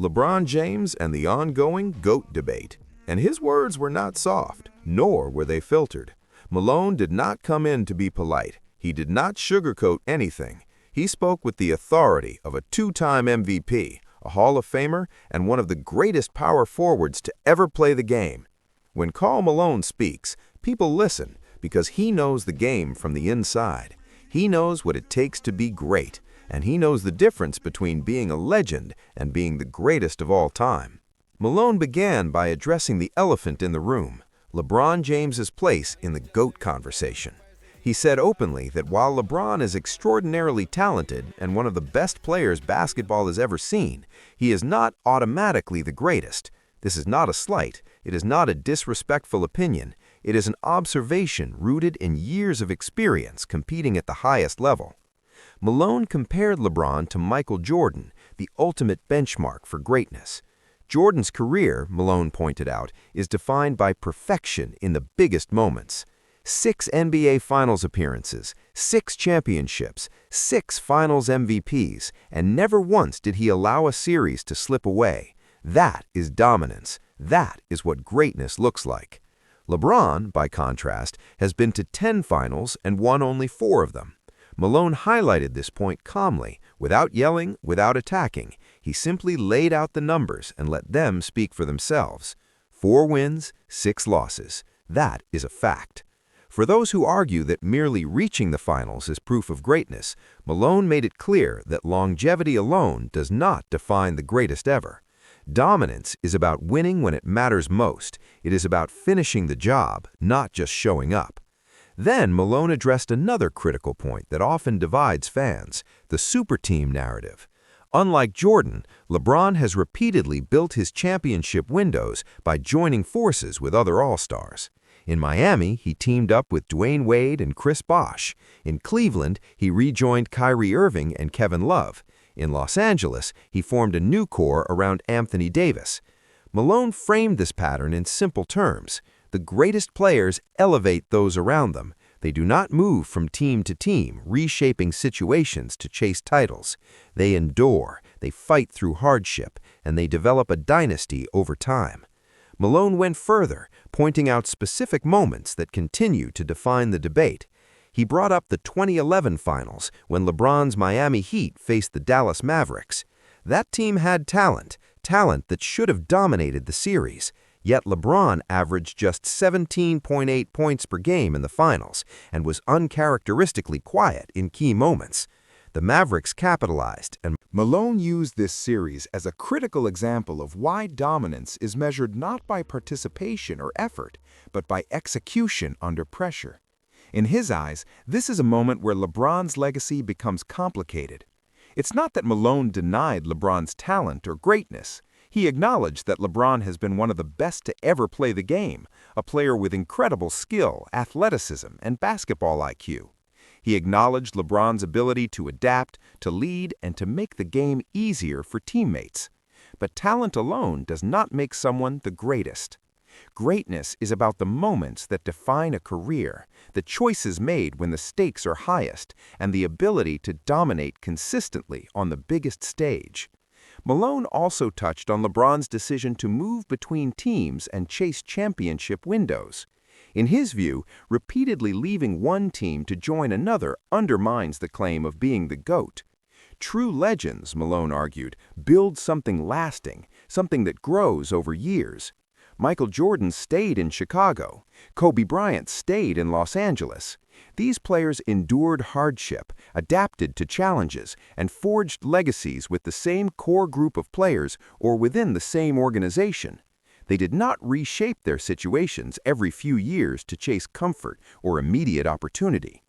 LeBron James and the ongoing GOAT debate. And his words were not soft, nor were they filtered. Malone did not come in to be polite. He did not sugarcoat anything. He spoke with the authority of a two-time MVP, a Hall of Famer, and one of the greatest power forwards to ever play the game. When Karl Malone speaks, people listen because he knows the game from the inside. He knows what it takes to be great, and he knows the difference between being a legend and being the greatest of all time. Malone began by addressing the elephant in the room, LeBron James's place in the GOAT conversation. He said openly that while LeBron is extraordinarily talented and one of the best players basketball has ever seen, he is not automatically the greatest. This is not a slight. It is not a disrespectful opinion. It is an observation rooted in years of experience competing at the highest level. Malone compared LeBron to Michael Jordan, the ultimate benchmark for greatness. Jordan's career, Malone pointed out, is defined by perfection in the biggest moments. 6 NBA Finals appearances, 6 championships, 6 Finals MVPs, and never once did he allow a series to slip away. That is dominance. That is what greatness looks like. LeBron, by contrast, has been to 10 finals and won only 4 of them. Malone highlighted this point calmly, without yelling, without attacking. He simply laid out the numbers and let them speak for themselves. 4 wins, 6 losses. That is a fact. For those who argue that merely reaching the finals is proof of greatness, Malone made it clear that longevity alone does not define the greatest ever. Dominance is about winning when it matters most. It is about finishing the job, not just showing up. Then Malone addressed another critical point that often divides fans, the super team narrative. Unlike Jordan, LeBron has repeatedly built his championship windows by joining forces with other All-Stars. In Miami, he teamed up with Dwayne Wade and Chris Bosh. In Cleveland, he rejoined Kyrie Irving and Kevin Love. In Los Angeles, he formed a new core around Anthony Davis. Malone framed this pattern in simple terms. The greatest players elevate those around them. They do not move from team to team, reshaping situations to chase titles. They endure, they fight through hardship, and they develop a dynasty over time. Malone went further, pointing out specific moments that continue to define the debate. He brought up the 2011 Finals when LeBron's Miami Heat faced the Dallas Mavericks. That team had talent that should have dominated the series. Yet LeBron averaged just 17.8 points per game in the finals and was uncharacteristically quiet in key moments. The Mavericks capitalized, and Malone used this series as a critical example of why dominance is measured not by participation or effort, but by execution under pressure. In his eyes, this is a moment where LeBron's legacy becomes complicated. It's not that Malone denied LeBron's talent or greatness. He acknowledged that LeBron has been one of the best to ever play the game, a player with incredible skill, athleticism, and basketball IQ. He acknowledged LeBron's ability to adapt, to lead, and to make the game easier for teammates. But talent alone does not make someone the greatest. Greatness is about the moments that define a career, the choices made when the stakes are highest, and the ability to dominate consistently on the biggest stage. Malone also touched on LeBron's decision to move between teams and chase championship windows. In his view, repeatedly leaving one team to join another undermines the claim of being the GOAT. True legends, Malone argued, build something lasting, something that grows over years. Michael Jordan stayed in Chicago. Kobe Bryant stayed in Los Angeles. These players endured hardship, adapted to challenges, and forged legacies with the same core group of players or within the same organization. They did not reshape their situations every few years to chase comfort or immediate opportunity.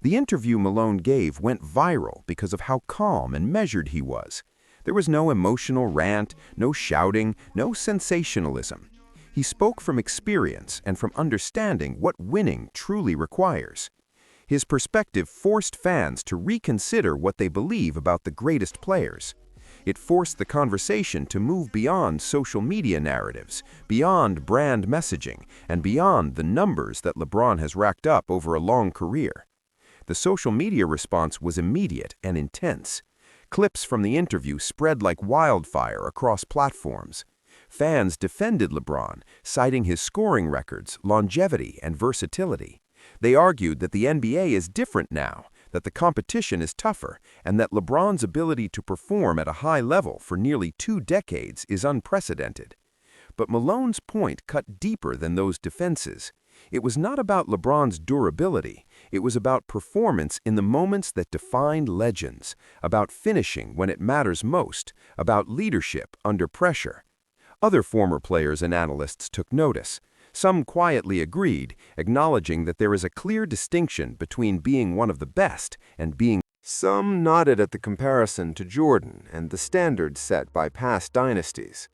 The interview Malone gave went viral because of how calm and measured he was. There was no emotional rant, no shouting, no sensationalism. He spoke from experience and from understanding what winning truly requires. His perspective forced fans to reconsider what they believe about the greatest players. It forced the conversation to move beyond social media narratives, beyond brand messaging, and beyond the numbers that LeBron has racked up over a long career. The social media response was immediate and intense. Clips from the interview spread like wildfire across platforms. Fans defended LeBron, citing his scoring records, longevity, and versatility. They argued that the NBA is different now, that the competition is tougher, and that LeBron's ability to perform at a high level for nearly 2 decades is unprecedented. But Malone's point cut deeper than those defenses. It was not about LeBron's durability. It was about performance in the moments that defined legends, about finishing when it matters most, about leadership under pressure. Other former players and analysts took notice. Some quietly agreed, acknowledging that there is a clear distinction between being one of the best and being. Some nodded at the comparison to Jordan and the standards set by past dynasties.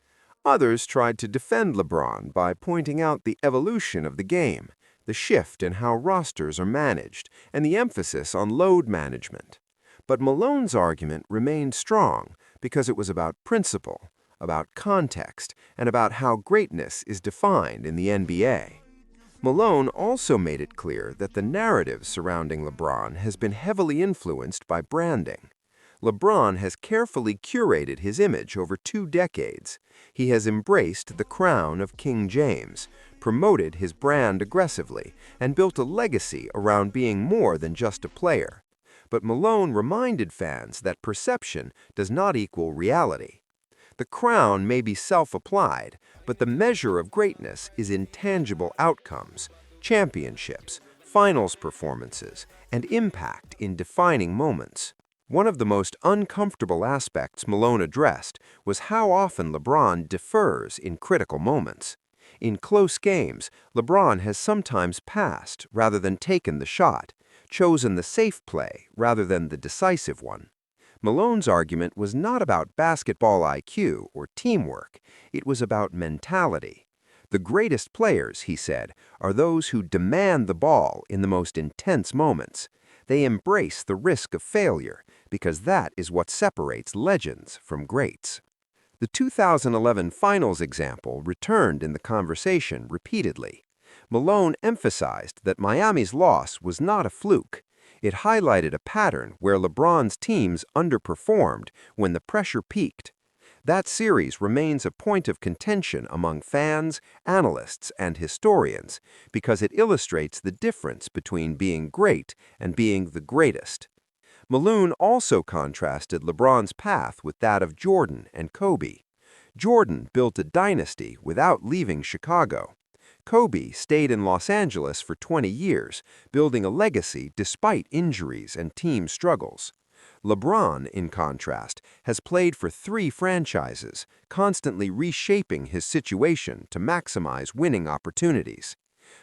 Others tried to defend LeBron by pointing out the evolution of the game, the shift in how rosters are managed, and the emphasis on load management. But Malone's argument remained strong because it was about principle, about context, and about how greatness is defined in the NBA. Malone also made it clear that the narrative surrounding LeBron has been heavily influenced by branding. LeBron has carefully curated his image over 2 decades. He has embraced the crown of King James, promoted his brand aggressively, and built a legacy around being more than just a player. But Malone reminded fans that perception does not equal reality. The crown may be self-applied, but the measure of greatness is in tangible outcomes, championships, finals performances, and impact in defining moments. One of the most uncomfortable aspects Malone addressed was how often LeBron defers in critical moments. In close games, LeBron has sometimes passed rather than taken the shot, chosen the safe play rather than the decisive one. Malone's argument was not about basketball IQ or teamwork. It was about mentality. The greatest players, he said, are those who demand the ball in the most intense moments. They embrace the risk of failure because that is what separates legends from greats. The 2011 Finals example returned in the conversation repeatedly. Malone emphasized that Miami's loss was not a fluke. It highlighted a pattern where LeBron's teams underperformed when the pressure peaked. That series remains a point of contention among fans, analysts, and historians because it illustrates the difference between being great and being the greatest. Malone also contrasted LeBron's path with that of Jordan and Kobe. Jordan built a dynasty without leaving Chicago. Kobe stayed in Los Angeles for 20 years, building a legacy despite injuries and team struggles. LeBron, in contrast, has played for 3 franchises, constantly reshaping his situation to maximize winning opportunities.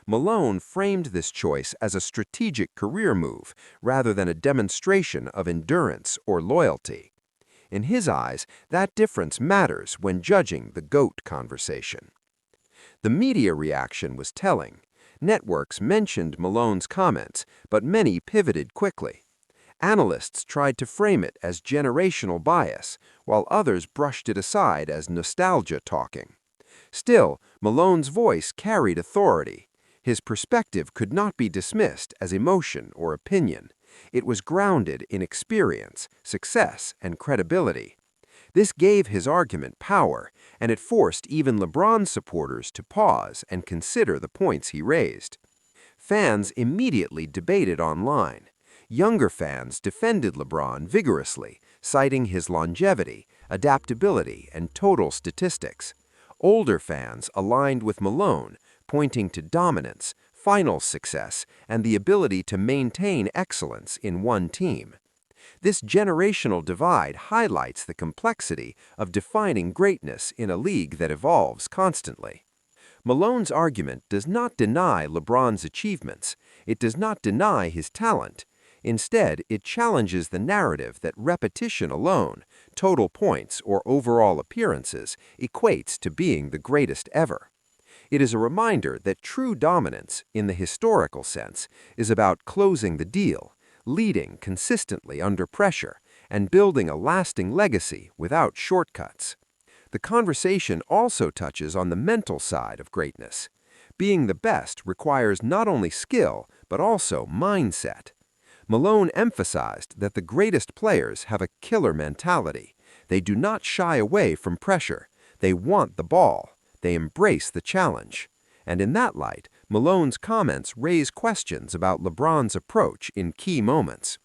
Malone framed this choice as a strategic career move rather than a demonstration of endurance or loyalty. In his eyes, that difference matters when judging the GOAT conversation. The media reaction was telling. Networks mentioned Malone's comments, but many pivoted quickly. Analysts tried to frame it as generational bias, while others brushed it aside as nostalgia talking. Still, Malone's voice carried authority. His perspective could not be dismissed as emotion or opinion. It was grounded in experience, success, and credibility. This gave his argument power, and it forced even LeBron supporters to pause and consider the points he raised. Fans immediately debated online. Younger fans defended LeBron vigorously, citing his longevity, adaptability, and total statistics. Older fans aligned with Malone, pointing to dominance, finals success, and the ability to maintain excellence in one team. This generational divide highlights the complexity of defining greatness in a league that evolves constantly. Malone's argument does not deny LeBron's achievements. It does not deny his talent. Instead, it challenges the narrative that repetition alone, total points, or overall appearances equates to being the greatest ever. It is a reminder that true dominance, in the historical sense, is about closing the deal, leading consistently under pressure, and building a lasting legacy without shortcuts. The conversation also touches on the mental side of greatness. Being the best requires not only skill, but also mindset. Malone emphasized that the greatest players have a killer mentality. They do not shy away from pressure. They want the ball. They embrace the challenge. And in that light, Malone's comments raise questions about LeBron's approach in key moments.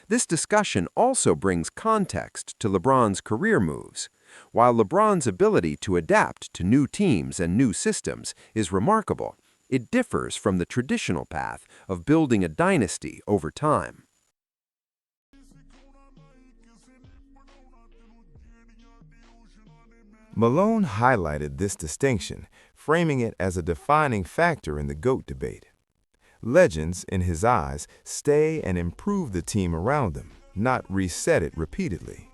This discussion also brings context to LeBron's career moves. While LeBron's ability to adapt to new teams and new systems is remarkable, it differs from the traditional path of building a dynasty over time. Malone highlighted this distinction, framing it as a defining factor in the GOAT debate. Legends, in his eyes, stay and improve the team around them, not reset it repeatedly.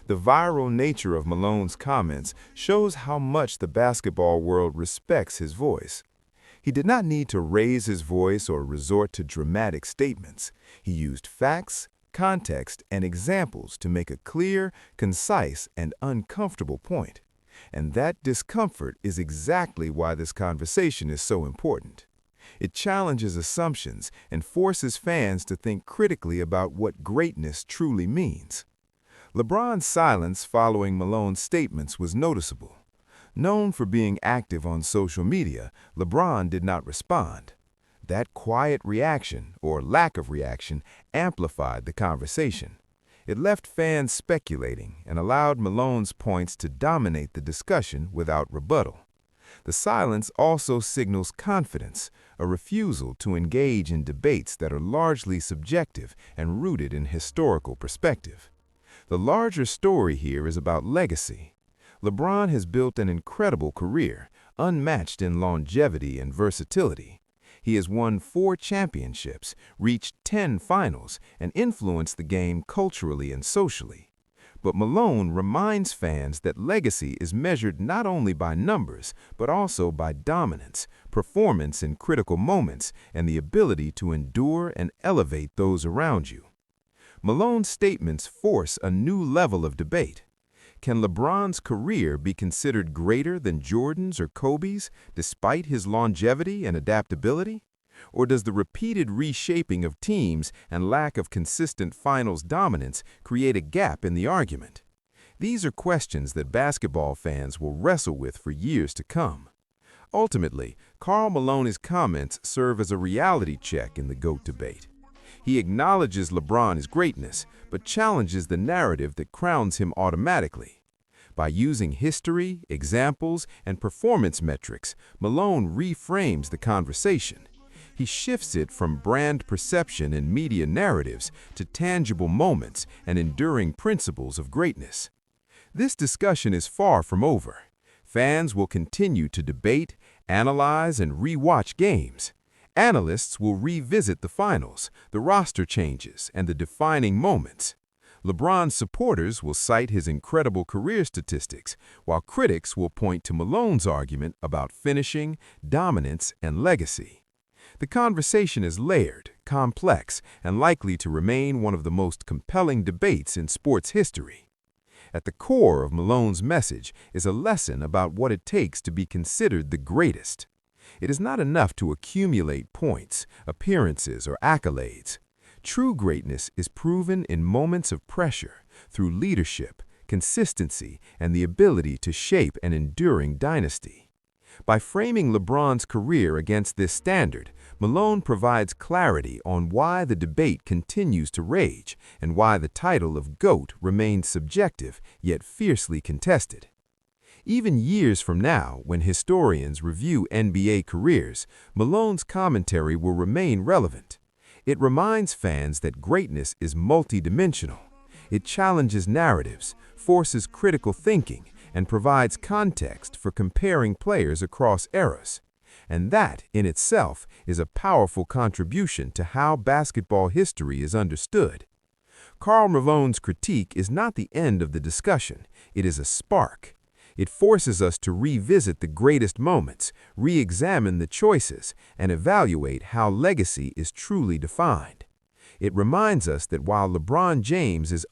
The viral nature of Malone's comments shows how much the basketball world respects his voice. He did not need to raise his voice or resort to dramatic statements. He used facts, context, and examples to make a clear, concise, and uncomfortable point. And that discomfort is exactly why this conversation is so important. It challenges assumptions and forces fans to think critically about what greatness truly means. LeBron's silence following Malone's statements was noticeable. Known for being active on social media, LeBron did not respond. That quiet reaction, or lack of reaction, amplified the conversation. It left fans speculating and allowed Malone's points to dominate the discussion without rebuttal. The silence also signals confidence, a refusal to engage in debates that are largely subjective and rooted in historical perspective. The larger story here is about legacy. LeBron has built an incredible career, unmatched in longevity and versatility. He has won 4 championships, reached 10 finals, and influenced the game culturally and socially. But Malone reminds fans that legacy is measured not only by numbers, but also by dominance, performance in critical moments, and the ability to endure and elevate those around you. Malone's statements force a new level of debate. Can LeBron's career be considered greater than Jordan's or Kobe's, despite his longevity and adaptability? Or does the repeated reshaping of teams and lack of consistent finals dominance create a gap in the argument? These are questions that basketball fans will wrestle with for years to come. Ultimately, Karl Malone's comments serve as a reality check in the GOAT debate. He acknowledges LeBron's greatness, but challenges the narrative that crowns him automatically. By using history, examples, and performance metrics, Malone reframes the conversation. He shifts it from brand perception and media narratives to tangible moments and enduring principles of greatness. This discussion is far from over. Fans will continue to debate, analyze, and rewatch games. Analysts will revisit the finals, the roster changes, and the defining moments. LeBron's supporters will cite his incredible career statistics, while critics will point to Malone's argument about finishing, dominance, and legacy. The conversation is layered, complex, and likely to remain one of the most compelling debates in sports history. At the core of Malone's message is a lesson about what it takes to be considered the greatest. It is not enough to accumulate points, appearances, or accolades. True greatness is proven in moments of pressure, through leadership, consistency, and the ability to shape an enduring dynasty. By framing LeBron's career against this standard, Malone provides clarity on why the debate continues to rage and why the title of GOAT remains subjective yet fiercely contested. Even years from now, when historians review NBA careers, Malone's commentary will remain relevant. It reminds fans that greatness is multidimensional. It challenges narratives, forces critical thinking, and provides context for comparing players across eras. And that, in itself, is a powerful contribution to how basketball history is understood. Karl Malone's critique is not the end of the discussion. It is a spark. It forces us to revisit the greatest moments, re-examine the choices, and evaluate how legacy is truly defined. It reminds us that while LeBron James is